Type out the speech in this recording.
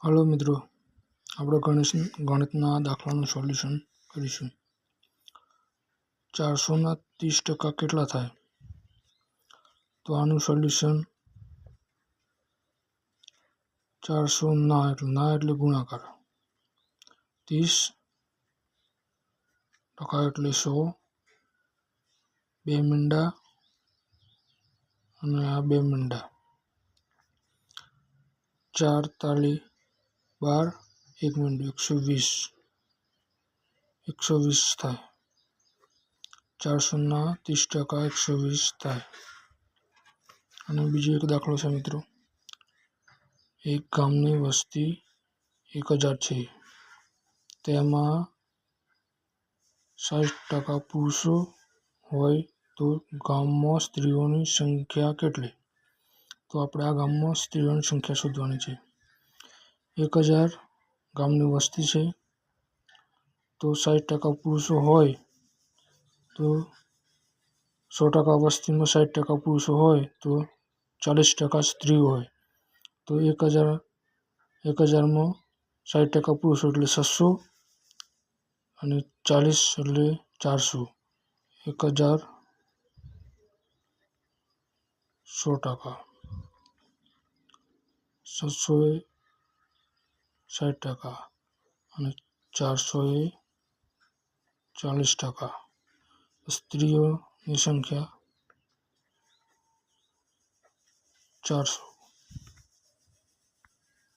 Hello मित्रों, આપણે ગણિતના દાખલાનું સોલ્યુશન કરીશું। 400ના 30% કેટલા થાય? તો આનું સોલ્યુશન 400 ના એટલે ગુણાકાર, 30% એટલે 100, 2 મીંડા અને આ 2 મીંડા, 4 તાલી 12, 1 મીંડું 120 થાય। 400ના 30% 120 થાય। અને બીજો એક દાખલો છે મિત્રો, એક ગામની વસ્તી 1000 છે, તેમાં 60% પુરુષો હોય તો ગામમાં સ્ત્રીઓની સંખ્યા કેટલી? તો આપણે આ ગામમાં સ્ત્રીઓની સંખ્યા શોધવાની છે। 1000 ગામની વસ્તી છે, તો 60% પુરુષો હોય તો 100% વસ્તીમાં 60% પુરુષો હોય તો 40% સ્ત્રીઓ હોય, તો 1000માં 60% પુરુષો એટલે 600 અને 40 એટલે 400, 1000 100%, 600 એ 60% અને 400 એ 40%। સ્ત્રીઓની સંખ્યા 400।